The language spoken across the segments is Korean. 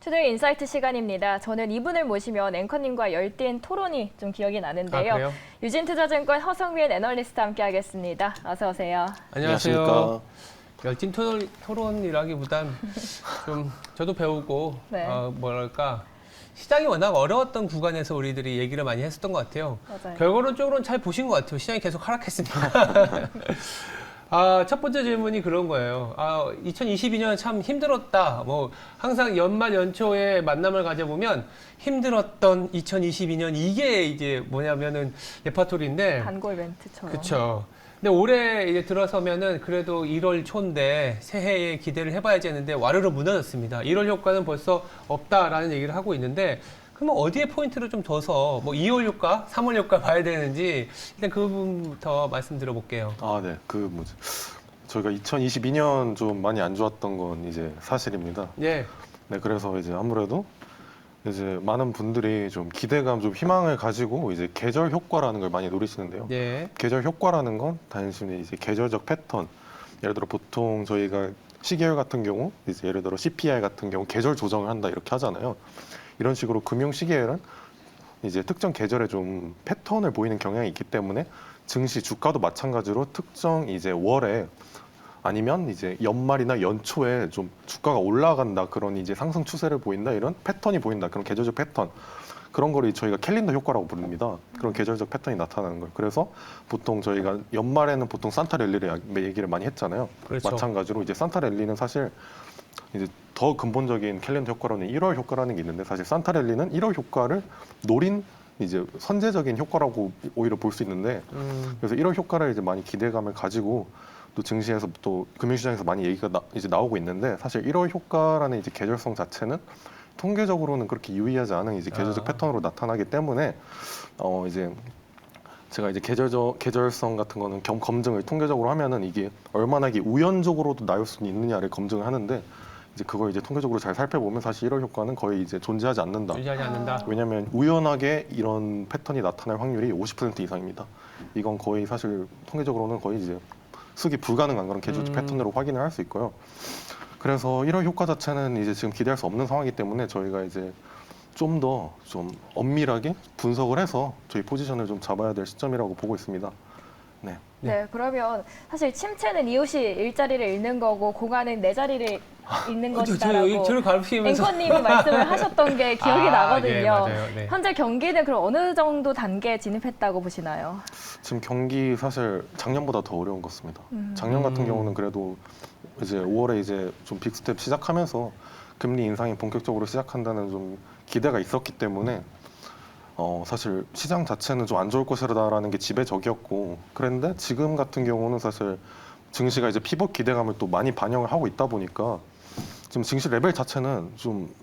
투데이 인사이트 시간입니다. 저는 이분을 모시면 앵커님과 열띤 토론이 좀 기억이 나는데요. 그래요? 유진투자증권 허성민 애널리스트 함께하겠습니다. 어서 오세요. 안녕하세요. 열띤 토론이라기보단 좀 저도 배우고 네. 뭐랄까 시장이 워낙 어려웠던 구간에서 우리들이 얘기를 많이 했었던 것 같아요. 맞아요. 결과론적으로는 잘 보신 것 같아요. 시장이 계속 하락했으니까. 첫 번째 질문이 그런 거예요. 2022년 참 힘들었다. 뭐 항상 연말 연초에 만남을 가져보면 힘들었던 2022년 이게 이제 뭐냐면은 레파토리인데. 단골 멘트처럼. 그렇죠. 근데 올해 이제 들어서면은 그래도 1월 초인데 새해에 기대를 해봐야지 했는데 와르르 무너졌습니다. 1월 효과는 벌써 없다라는 얘기를 하고 있는데 그러면 어디에 포인트를 좀 둬서 뭐 2월 효과, 3월 효과 봐야 되는지 일단 그 부분부터 말씀드려볼게요. 네. 저희가 2022년 좀 많이 안 좋았던 건 이제 사실입니다. 예. 네, 그래서 이제 아무래도 이제 많은 분들이 좀 기대감, 좀 희망을 가지고 이제 계절 효과라는 걸 많이 노리시는데요. 예. 계절 효과라는 건 단순히 이제 계절적 패턴. 예를 들어 보통 저희가 시계열 같은 경우 이제 예를 들어 CPI 같은 경우 계절 조정을 한다 이렇게 하잖아요. 이런 식으로 금융 시계열은 이제 특정 계절에 좀 패턴을 보이는 경향이 있기 때문에 증시 주가도 마찬가지로 특정 이제 월에 아니면 이제 연말이나 연초에 좀 주가가 올라간다 그런 이제 상승 추세를 보인다 이런 패턴이 보인다 그런 계절적 패턴 그런 거를 저희가 캘린더 효과라고 부릅니다. 그런 계절적 패턴이 나타나는 걸. 그래서 보통 저희가 연말에는 보통 산타 랠리를 얘기를 많이 했잖아요. 그렇죠. 마찬가지로 이제 산타 랠리는 사실 이제 더 근본적인 캘린더 효과로는 1월 효과라는 게 있는데 사실 산타 랠리는 1월 효과를 노린 이제 선제적인 효과라고 오히려 볼 수 있는데 그래서 1월 효과를 이제 많이 기대감을 가지고 또 증시에서 또 금융시장에서 많이 얘기가 이제 나오고 있는데 사실 1월 효과라는 이제 계절성 자체는 통계적으로는 그렇게 유의하지 않은 이제 계절적 패턴으로 나타나기 때문에 이제 제가 이제 계절성 같은 거는 검증을 통계적으로 하면은 이게 얼마나 이게 우연적으로도 나올 수 있느냐를 검증을 하는데 이제 그걸 이제 통계적으로 잘 살펴보면 사실 1월 효과는 거의 이제 존재하지 않는다. 유지하지 않는다. 왜냐하면 우연하게 이런 패턴이 나타날 확률이 50% 이상입니다. 이건 거의 사실 통계적으로는 거의 이제 수기 불가능한 그런 계절적 패턴으로 확인을 할 수 있고요. 그래서 1월 효과 자체는 이제 지금 기대할 수 없는 상황이기 때문에 저희가 이제 좀 더 좀 엄밀하게 분석을 해서 저희 포지션을 좀 잡아야 될 시점이라고 보고 있습니다. 네. 네, 그러면 사실 침체는 이웃이 일자리를 잃는 거고 공안은 내 자리를 잃는 것이다라고 저를 가르치면서 앵커님이 말씀을 하셨던 게 기억이 나거든요. 예, 맞아요. 네. 현재 경기는 그럼 어느 정도 단계에 진입했다고 보시나요? 지금 경기 사실 작년보다 더 어려운 것 같습니다. 작년 같은 경우는 그래도 이제 5월에 이제 좀 빅스텝 시작하면서 금리 인상이 본격적으로 시작한다는 좀 기대가 있었기 때문에 사실 시장 자체는 좀 안 좋을 것이라는 게 지배적이었고 그런데 지금 같은 경우는 사실 증시가 이제 피벗 기대감을 또 많이 반영을 하고 있다 보니까 지금 증시 레벨 자체는 좀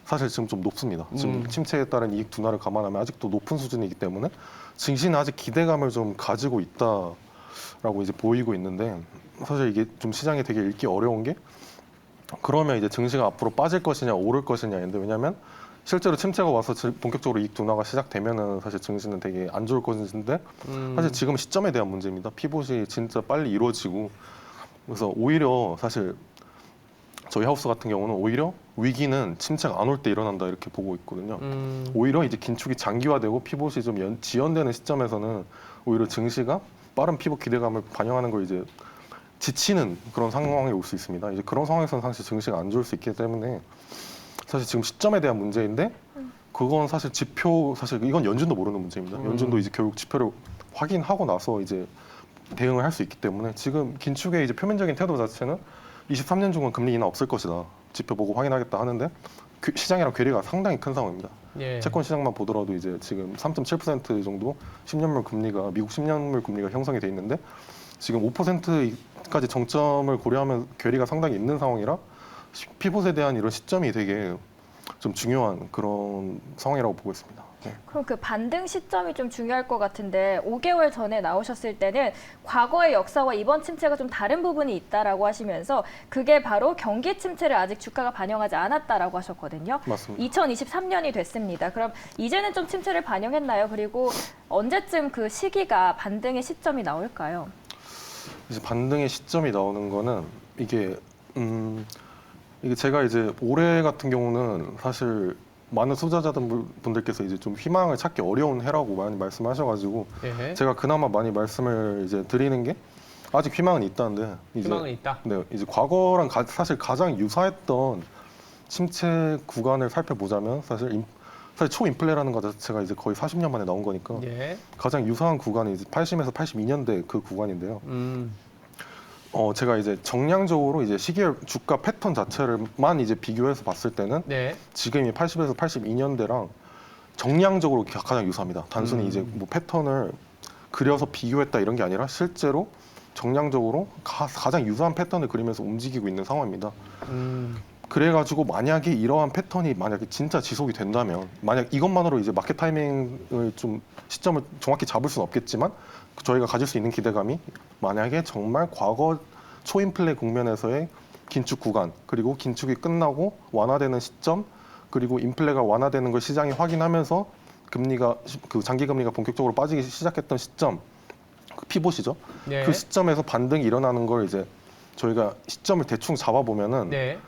사실 지금 좀 높습니다. 지금 침체에 따른 이익 둔화를 감안하면 아직도 높은 수준이기 때문에 증시는 아직 기대감을 좀 가지고 있다라고 이제 보이고 있는데 사실 이게 좀 시장이 되게 읽기 어려운 게 그러면 이제 증시가 앞으로 빠질 것이냐 오를 것이냐인데 왜냐하면 실제로 침체가 와서 본격적으로 이익 둔화가 시작되면은 사실 증시는 되게 안 좋을 것인데 사실 지금 시점에 대한 문제입니다. 피봇이 진짜 빨리 이루어지고 그래서 오히려 사실 저희 하우스 같은 경우는 오히려 위기는 침체가 안 올 때 일어난다 이렇게 보고 있거든요. 오히려 이제 긴축이 장기화되고 피봇이 좀 지연되는 시점에서는 오히려 증시가 빠른 피봇 기대감을 반영하는 걸 이제 지치는 그런 상황이 올 수 있습니다. 이제 그런 상황에서는 사실 증시가 안 좋을 수 있기 때문에 사실 지금 시점에 대한 문제인데 그건 사실 사실 이건 연준도 모르는 문제입니다. 연준도 이제 결국 지표를 확인하고 나서 이제 대응을 할 수 있기 때문에 지금 긴축의 이제 표면적인 태도 자체는 23년 중은 금리 인하 없을 것이다. 지표 보고 확인하겠다 하는데 시장이랑 괴리가 상당히 큰 상황입니다. 예. 채권 시장만 보더라도 이제 지금 3.7% 정도 10년물 금리가 미국 10년물 금리가 형성이 돼 있는데 지금 5%까지 정점을 고려하면 괴리가 상당히 있는 상황이라 피봇에 대한 이런 시점이 되게 좀 중요한 그런 상황이라고 보고 있습니다. 네. 그럼 그 반등 시점이 좀 중요할 것 같은데 5개월 전에 나오셨을 때는 과거의 역사와 이번 침체가 좀 다른 부분이 있다라고 하시면서 그게 바로 경기 침체를 아직 주가가 반영하지 않았다라고 하셨거든요. 맞습니다. 2023년이 됐습니다. 그럼 이제는 좀 침체를 반영했나요? 그리고 언제쯤 그 시기가 반등의 시점이 나올까요? 이제 반등의 시점이 나오는 거는 이게 이게 제가 이제 올해 같은 경우는 사실 많은 투자자분들께서 이제 좀 희망을 찾기 어려운 해라고 많이 말씀하셔가지고 예. 제가 그나마 많이 말씀을 이제 드리는 게 아직 희망은 있다는데 이제 희망은 있다. 네, 이제 과거랑 사실 가장 유사했던 침체 구간을 살펴보자면 사실 초인플레라는 것 자체가 이제 거의 40년 만에 나온 거니까 예. 가장 가장 유사한 구간이 이제 80에서 82년대 그 구간인데요. 제가 이제 정량적으로 이제 시기열 주가 패턴 자체를만 이제 비교해서 봤을 때는 네. 지금이 80에서 82년대랑 정량적으로 가장 유사합니다. 단순히 이제 뭐 패턴을 그려서 비교했다 이런 게 아니라 실제로 정량적으로 가장 유사한 패턴을 그리면서 움직이고 있는 상황입니다. 그래가지고 만약에 이러한 패턴이 만약에 진짜 지속이 된다면 만약 이것만으로 이제 마켓 타이밍을 좀 시점을 정확히 잡을 수는 없겠지만 저희가 가질 수 있는 기대감이 만약에 정말 과거 초인플레 국면에서의 긴축 구간 그리고 긴축이 끝나고 완화되는 시점 그리고 인플레가 완화되는 걸 시장이 확인하면서 금리가 그 장기 금리가 본격적으로 빠지기 시작했던 시점 그 피봇이죠. 네. 그 시점에서 반등이 일어나는 걸 이제 저희가 시점을 대충 잡아보면은 네.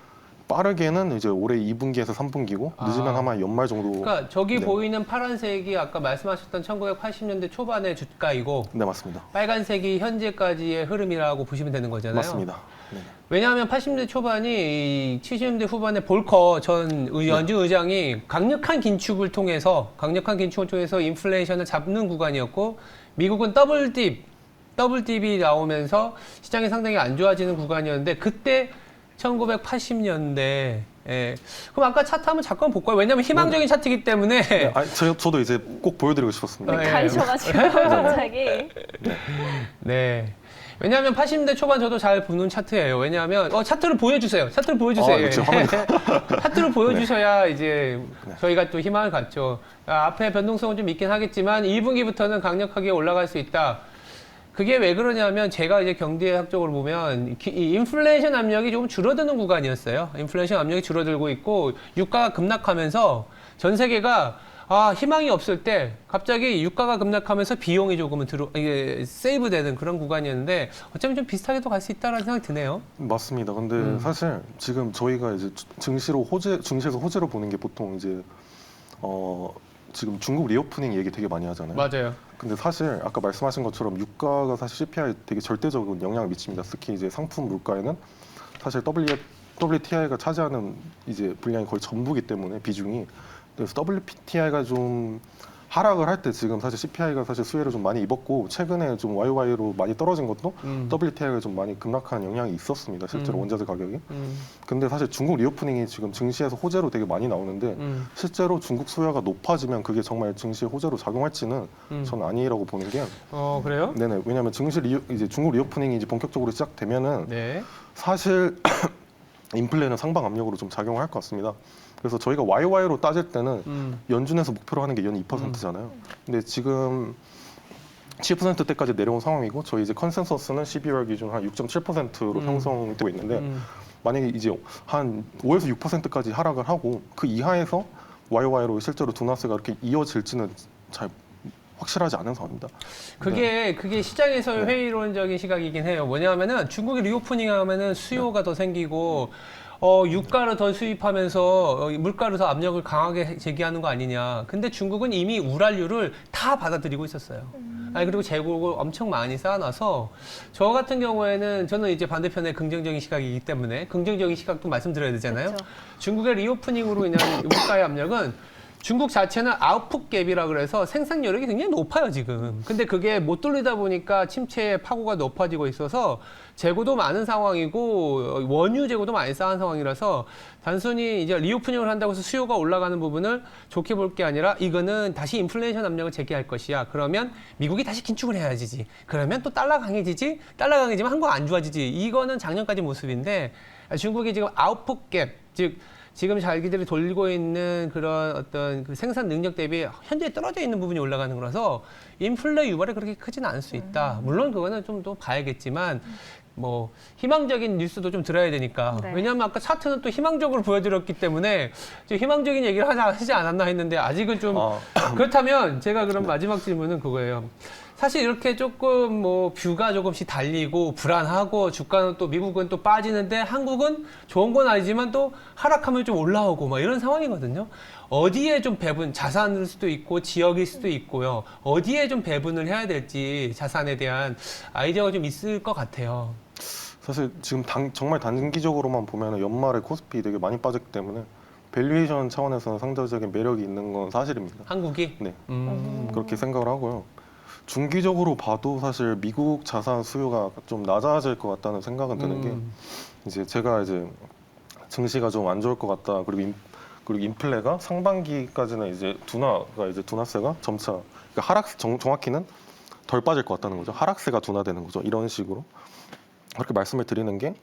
빠르게는 이제 올해 2분기에서 3분기고 늦으면 아마 연말 정도. 그러니까 저기 네. 보이는 파란색이 아까 말씀하셨던 1980년대 초반의 주가이고 네, 맞습니다. 빨간색이 현재까지의 흐름이라고 보시면 되는 거잖아요. 맞습니다. 네. 왜냐하면 80년대 초반이 이 70년대 후반에 볼커 전 연준 의장이 강력한 긴축을 통해서 인플레이션을 잡는 구간이었고 미국은 더블딥이 나오면서 시장이 상당히 안 좋아지는 구간이었는데 그때 1980년대. 예. 그럼 아까 차트 한번 잠깐 볼까요? 왜냐하면 희망적인 차트이기 때문에. 네, 저도 이제 꼭 보여드리고 싶었습니다. 네. 가리셔가지고 갑자기. 네. 왜냐하면 80년대 초반 저도 잘 보는 차트예요. 왜냐하면 차트를 보여주세요. 차트를 보여주세요. 그렇죠. 화면이 차트를 보여주셔야 이제 네. 저희가 또 희망을 갖죠. 앞에 변동성은 좀 있긴 하겠지만 2분기부터는 강력하게 올라갈 수 있다. 그게 왜 그러냐면 제가 이제 경제학적으로 보면 이 인플레이션 압력이 조금 줄어드는 구간이었어요. 인플레이션 압력이 줄어들고 있고 유가가 급락하면서 전 세계가 희망이 없을 때 갑자기 유가가 급락하면서 비용이 조금은 이게 세이브되는 그런 구간이었는데 어쩌면 좀 비슷하게 또 갈 수 있다라는 생각이 드네요. 맞습니다. 근데 사실 지금 저희가 이제 증시에서 호재로 보는 게 보통 이제 지금 중국 리오프닝 얘기 되게 많이 하잖아요. 맞아요. 근데 사실 아까 말씀하신 것처럼 유가가 사실 CPI에 되게 절대적인 영향을 미칩니다. 특히 이제 상품 물가에는 사실 WTI가 차지하는 이제 분량이 거의 전부기 때문에 비중이 그래서 WTI가 좀 하락을 할 때 지금 사실 CPI가 사실 수혜를 좀 많이 입었고 최근에 좀 YY로 많이 떨어진 것도 WTI가 좀 많이 급락한 영향이 있었습니다. 실제로 원자재 가격이. 근데 사실 중국 리오프닝이 지금 증시에서 호재로 되게 많이 나오는데 실제로 중국 수요가 높아지면 그게 정말 증시에 호재로 작용할지는 저는 아니라고 보는 게. 그래요? 네네. 왜냐하면 이제 중국 리오프닝이 이제 본격적으로 시작되면은 네. 사실 인플레는 상방 압력으로 좀 작용을 할 것 같습니다. 그래서 저희가 YY로 따질 때는 연준에서 목표로 하는 게 연 2%잖아요. 근데 지금 7%대까지 내려온 상황이고 저희 이제 컨센서스는 12월 기준 한 6.7%로 형성되고 있는데 만약에 이제 한 5에서 6%까지 하락을 하고 그 이하에서 YY로 실제로 둔화세가 이렇게 이어질지는 잘 확실하지 않은 상황입니다. 그게 시장에서의 회의론적인 시각이긴 해요. 뭐냐면은 중국이 리오프닝 하면은 수요가 더 생기고 유가를 더 수입하면서 물가를 더 압력을 강하게 제기하는 거 아니냐. 근데 중국은 이미 우랄류를 다 받아들이고 있었어요. 그리고 재고를 엄청 많이 쌓아놔서 저 같은 경우에는 저는 이제 반대편에 긍정적인 시각이기 때문에 긍정적인 시각도 말씀드려야 되잖아요. 그렇죠. 중국의 리오프닝으로 인한 물가의 압력은 중국 자체는 아웃풋 갭이라 그래서 생산력이 굉장히 높아요, 지금. 근데 그게 못 돌리다 보니까 침체의 파고가 높아지고 있어서 재고도 많은 상황이고 원유 재고도 많이 쌓은 상황이라서 단순히 이제 리오프닝을 한다고 해서 수요가 올라가는 부분을 좋게 볼 게 아니라 이거는 다시 인플레이션 압력을 제기할 것이야. 그러면 미국이 다시 긴축을 해야지. 그러면 또 달러 강해지지? 달러 강해지면 한국 안 좋아지지. 이거는 작년까지 모습인데 중국이 지금 아웃풋 갭, 즉 지금 자기들이 돌리고 있는 그런 어떤 그 생산 능력 대비 현재 떨어져 있는 부분이 올라가는 거라서 인플레 유발이 그렇게 크지는 않을 수 있다. 물론 그거는 좀 더 봐야겠지만 뭐 희망적인 뉴스도 좀 들어야 되니까. 네. 왜냐하면 아까 차트는 또 희망적으로 보여드렸기 때문에 좀 희망적인 얘기를 하지 않았나 했는데 아직은 좀 그렇다면 제가 그럼 마지막 질문은 그거예요. 사실 이렇게 조금 뭐 뷰가 조금씩 달리고 불안하고 주가는 또 미국은 또 빠지는데 한국은 좋은 건 아니지만 또 하락하면 좀 올라오고 막 이런 상황이거든요. 어디에 좀 배분, 자산일 수도 있고 지역일 수도 있고요. 어디에 좀 배분을 해야 될지 자산에 대한 아이디어가 좀 있을 것 같아요. 사실 지금 정말 단기적으로만 보면 연말에 코스피 되게 많이 빠졌기 때문에 밸류에이션 차원에서는 상대적인 매력이 있는 건 사실입니다. 한국이? 네, 그렇게 생각을 하고요. 중기적으로 봐도 사실 미국 자산 수요가 좀 낮아질 것 같다는 생각은 드는 게 이제 제가 이제 증시가 좀 안 좋을 것 같다. 그리고 인플레가 상반기까지는 이제 둔화세가 점차 그러니까 정확히는 덜 빠질 것 같다는 거죠. 하락세가 둔화되는 거죠. 이런 식으로 그렇게 말씀을 드리는 게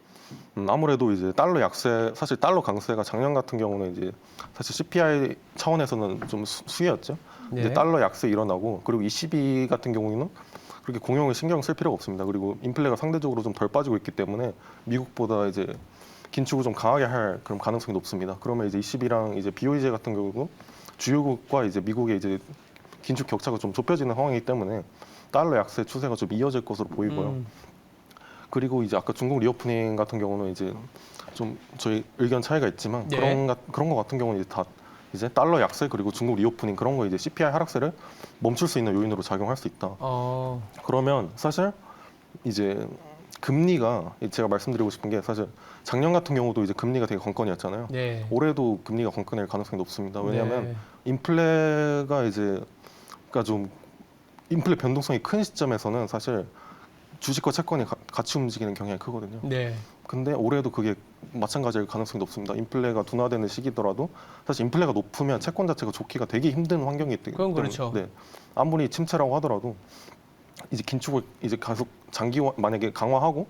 아무래도 이제 달러 약세, 사실 달러 강세가 작년 같은 경우는 이제 사실 CPI 차원에서는 좀 수혜였죠. 네. 이제 달러 약세 일어나고 그리고 ECB 같은 경우에는 그렇게 공용을 신경 쓸 필요가 없습니다. 그리고 인플레가 상대적으로 좀 덜 빠지고 있기 때문에 미국보다 이제 긴축을 좀 강하게 할 그런 가능성이 높습니다. 그러면 이제 ECB랑 이제 BOJ 같은 경우도 주요국과 이제 미국의 이제 긴축 격차가 좀 좁혀지는 상황이기 때문에 달러 약세 추세가 좀 이어질 것으로 보이고요. 그리고 이제 아까 중국 리오프닝 같은 경우는 이제 좀 저희 의견 차이가 있지만 네. 그런 거 같은 경우는 이제 다 이제 달러 약세 그리고 중국 리오프닝 그런 거 이제 CPI 하락세를 멈출 수 있는 요인으로 작용할 수 있다. 그러면 사실 이제 금리가 제가 말씀드리고 싶은 게 사실 작년 같은 경우도 이제 금리가 되게 건건이었잖아요. 네. 올해도 금리가 건건할 가능성이 높습니다. 왜냐하면 네. 인플레가 이제 그러니까 좀 인플레 변동성이 큰 시점에서는 사실 주식과 채권이 같이 움직이는 경향이 크거든요. 네. 근데 올해도 그게 마찬가지일 가능성이 높습니다. 인플레가 둔화되는 시기더라도 사실 인플레가 높으면 채권 자체가 좋기가 되게 힘든 환경이기 때문에 그건 그렇죠. 네. 아무리 침체라고 하더라도 이제 긴축을 이제 계속 만약에 강화하고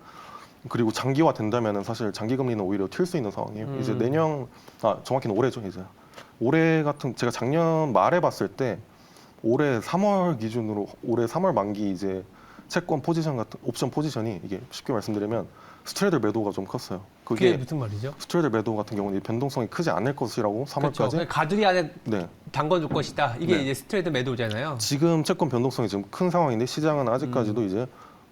그리고 장기화 된다면은 사실 장기 금리는 오히려 튈 수 있는 상황이에요. 이제 정확히는 올해죠. 이제 올해 같은 제가 작년 말에 봤을 때 올해 3월 기준으로 올해 3월 만기 이제 채권 포지션 같은 옵션 포지션이 이게 쉽게 말씀드리면 스트레이드 매도가 좀 컸어요. 그게 무슨 말이죠? 스트레이드 매도 같은 경우는 변동성이 크지 않을 것이라고 3월까지. 그렇죠. 가두리 안에 네. 담궈줄 것이다. 이게 네. 이제 스트레이트 매도잖아요. 지금 채권 변동성이 지금 큰 상황인데 시장은 아직까지도 이제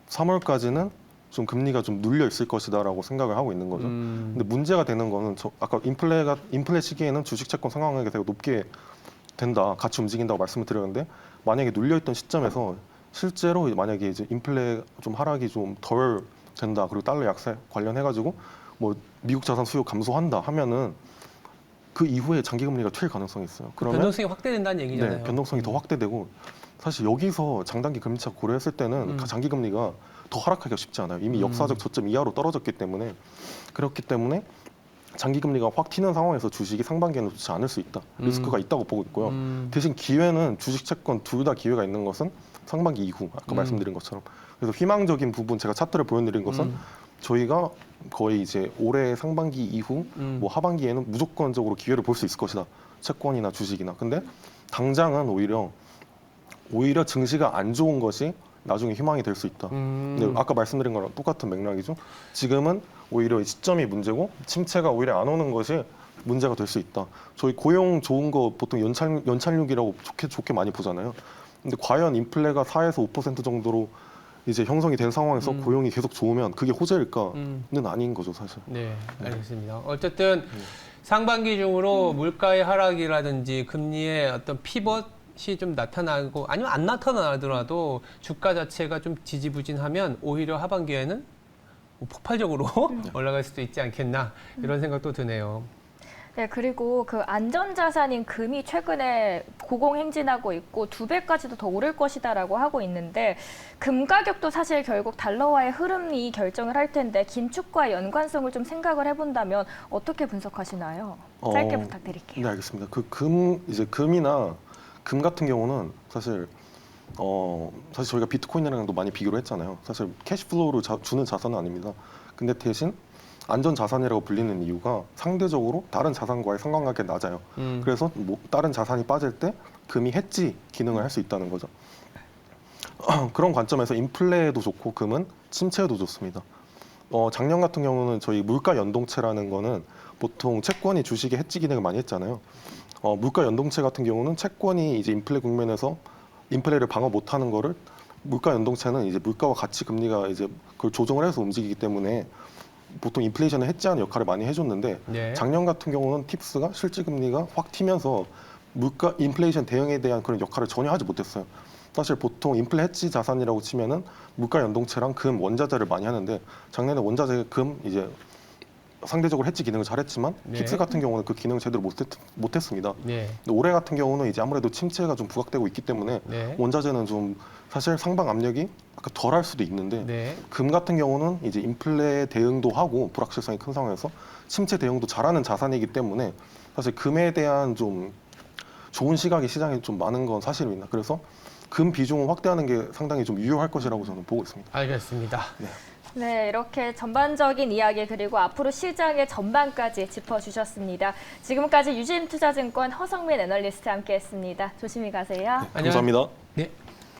3월까지는 좀 금리가 좀 눌려 있을 것이다라고 생각을 하고 있는 거죠. 근데 문제가 되는 거는 아까 인플레 시기에는 주식 채권 상황이 되게 높게 된다, 같이 움직인다고 말씀을 드렸는데 만약에 눌려 있던 시점에서 실제로 만약에 이제 인플레 좀 하락이 좀 덜 된다, 그리고 달러 약세 관련해가지고 뭐 미국 자산 수요 감소한다 하면은 그 이후에 장기 금리가 튈 가능성이 있어요. 그러면 변동성이 확대된다는 얘기잖아요. 네, 변동성이 더 확대되고 사실 여기서 장단기 금리차 고려했을 때는 장기 금리가 더 하락하기가 쉽지 않아요. 이미 역사적 저점 이하로 떨어졌기 때문에 그렇기 때문에 장기 금리가 확 튀는 상황에서 주식이 상반기에는 좋지 않을 수 있다. 리스크가 있다고 보고 있고요. 대신 기회는 주식 채권 둘 다 기회가 있는 것은 상반기 이후 아까 말씀드린 것처럼 그래서 희망적인 부분 제가 차트를 보여드린 것은 저희가 거의 이제 올해 상반기 이후 뭐 하반기에는 무조건적으로 기회를 볼 수 있을 것이다. 채권이나 주식이나. 근데 당장은 오히려 증시가 안 좋은 것이 나중에 희망이 될 수 있다. 근데 아까 말씀드린 거랑 똑같은 맥락이죠. 지금은 오히려 시점이 문제고 침체가 오히려 안 오는 것이 문제가 될 수 있다. 저희 고용 좋은 거 보통 연착륙이라고 좋게 많이 보잖아요. 근데 과연 인플레가 4에서 5% 정도로 이제 형성이 된 상황에서 고용이 계속 좋으면 그게 호재일까는 아닌 거죠, 사실. 네, 알겠습니다. 어쨌든 상반기 중으로 물가의 하락이라든지 금리의 어떤 피벗이 좀 나타나고 아니면 안 나타나더라도 주가 자체가 좀 지지부진하면 오히려 하반기에는 폭발적으로 올라갈 수도 있지 않겠나 이런 생각도 드네요. 네, 그리고 그 안전자산인 금이 최근에 고공행진하고 있고 2배까지도 더 오를 것이다라고 하고 있는데 금 가격도 사실 결국 달러와의 흐름이 결정을 할 텐데 긴축과 연관성을 좀 생각을 해본다면 어떻게 분석하시나요? 짧게 부탁드릴게요. 네, 알겠습니다. 금이나 금 같은 경우는 사실 저희가 비트코인이랑도 많이 비교를 했잖아요. 사실 캐시플로우를 주는 자산은 아닙니다. 근데 대신 안전 자산이라고 불리는 이유가 상대적으로 다른 자산과의 상관관계가 낮아요. 그래서 뭐 다른 자산이 빠질 때 금이 해지 기능을 할 수 있다는 거죠. 그런 관점에서 인플레에도 좋고 금은 침체에도 좋습니다. 작년 같은 경우는 저희 물가 연동체라는 거는 보통 채권이 주식의 해지 기능을 많이 했잖아요. 물가 연동체 같은 경우는 채권이 이제 인플레 국면에서 인플레를 방어 못하는 거를 물가 연동체는 이제 물가와 가치 금리가 이제 그걸 조정을 해서 움직이기 때문에 보통 인플레이션을 해지하는 역할을 많이 해줬는데 네. 작년 같은 경우는 팁스가 실질 금리가 확 튀면서 물가 인플레이션 대응에 대한 그런 역할을 전혀 하지 못했어요. 사실 보통 인플레 해지 자산이라고 치면은 물가 연동체랑 금, 원자재를 많이 하는데 작년에 원자재, 금 이제 상대적으로 해지 기능을 잘했지만 네. 팁스 같은 경우는 그 기능을 제대로 못했습니다. 네. 근데 올해 같은 경우는 이제 아무래도 침체가 좀 부각되고 있기 때문에 네. 원자재는 좀 사실 상방 압력이 아까 덜할 수도 있는데 네. 금 같은 경우는 이제 인플레 대응도 하고 불확실성이 큰 상황에서 침체 대응도 잘하는 자산이기 때문에 사실 금에 대한 좀 좋은 시각이 시장에 좀 많은 건 사실입니다. 그래서 금 비중을 확대하는 게 상당히 좀 유효할 것이라고 저는 보고 있습니다. 알겠습니다. 네, 이렇게 전반적인 이야기 그리고 앞으로 시장의 전반까지 짚어주셨습니다. 지금까지 유진투자증권 허성민 애널리스트 함께했습니다. 조심히 가세요. 감사합니다. 네.